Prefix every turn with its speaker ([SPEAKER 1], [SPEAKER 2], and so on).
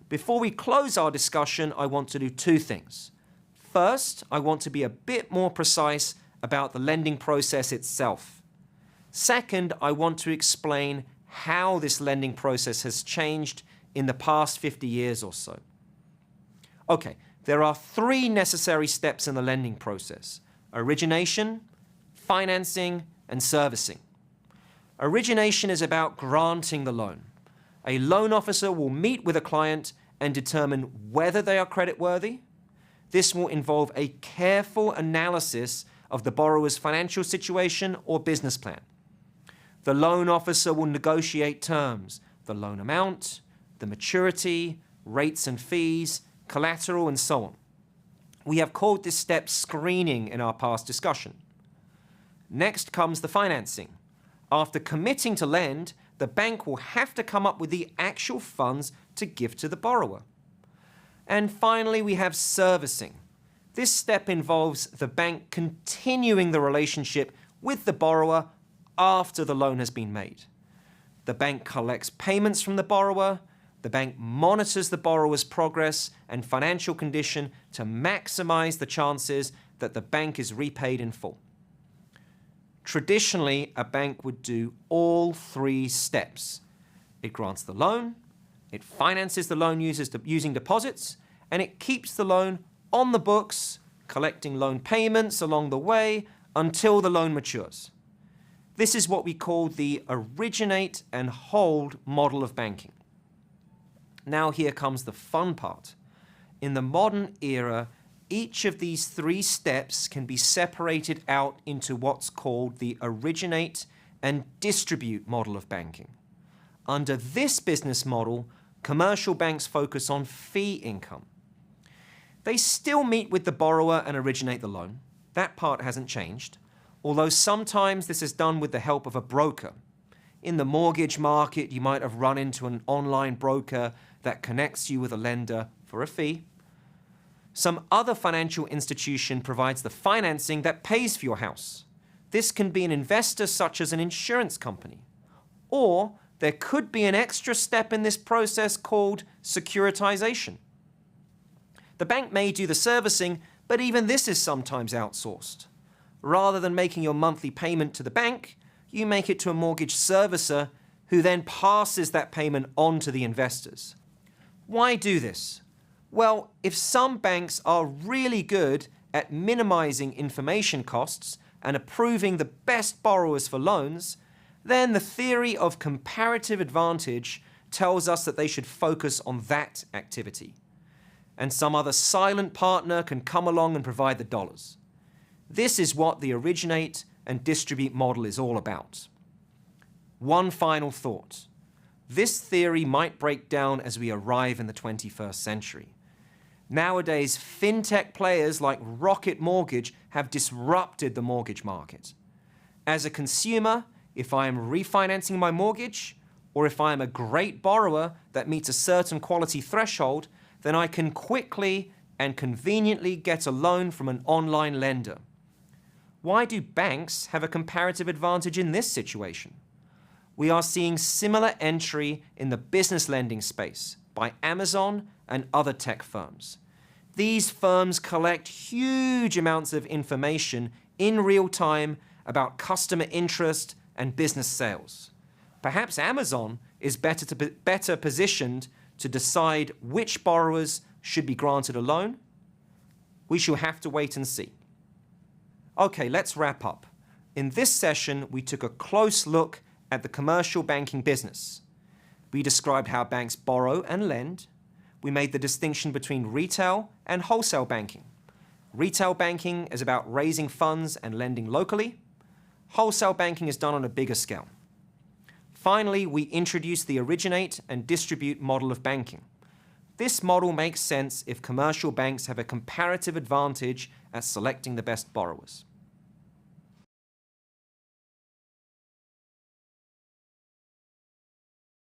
[SPEAKER 1] Before we close our discussion, I want to do two things. First, I want to be a bit more precise about the lending process itself. Second, I want to explain how this lending process has changed in the past 50 years or so. Okay, there are three necessary steps in the lending process: origination, financing, and servicing. Origination is about granting the loan. A loan officer will meet with a client and determine whether they are creditworthy. This will involve a careful analysis of the borrower's financial situation or business plan. The loan officer will negotiate terms, the loan amount, the maturity, rates and fees, collateral, and so on. We have called this step screening in our past discussion. Next comes the financing. After committing to lend, the bank will have to come up with the actual funds to give to the borrower. And finally, we have servicing. This step involves the bank continuing the relationship with the borrower after the loan has been made. The bank collects payments from the borrower. The bank monitors the borrower's progress and financial condition to maximize the chances that the bank is repaid in full. Traditionally, a bank would do all three steps. It grants the loan, it finances the loan using deposits, and it keeps the loan on the books, collecting loan payments along the way until the loan matures. This is what we call the originate and hold model of banking. Now here comes the fun part. In the modern era, each of these three steps can be separated out into what's called the originate and distribute model of banking. Under this business model, commercial banks focus on fee income. They still meet with the borrower and originate the loan. That part hasn't changed, although sometimes this is done with the help of a broker. In the mortgage market, you might have run into an online broker that connects you with a lender for a fee. Some other financial institution provides the financing that pays for your house. This can be an investor such as an insurance company. Or there could be an extra step in this process called securitization. The bank may do the servicing, but even this is sometimes outsourced. Rather than making your monthly payment to the bank, you make it to a mortgage servicer who then passes that payment on to the investors. Why do this? Well, if some banks are really good at minimizing information costs and approving the best borrowers for loans, then the theory of comparative advantage tells us that they should focus on that activity. And some other silent partner can come along and provide the dollars. This is what the originate and distribute model is all about. One final thought. This theory might break down as we arrive in the 21st century. Nowadays, fintech players like Rocket Mortgage have disrupted the mortgage market. As a consumer, if I am refinancing my mortgage, or if I am a great borrower that meets a certain quality threshold, then I can quickly and conveniently get a loan from an online lender. Why do banks have a comparative advantage in this situation? We are seeing similar entry in the business lending space by Amazon and other tech firms. These firms collect huge amounts of information in real time about customer interest and business sales. Perhaps Amazon is better positioned to decide which borrowers should be granted a loan. We shall have to wait and see. Okay, let's wrap up. In this session, we took a close look at the commercial banking business. We described how banks borrow and lend. We made the distinction between retail and wholesale banking. Retail banking is about raising funds and lending locally. Wholesale banking is done on a bigger scale. Finally, we introduced the originate and distribute model of banking. This model makes sense if commercial banks have a comparative advantage at selecting the best borrowers.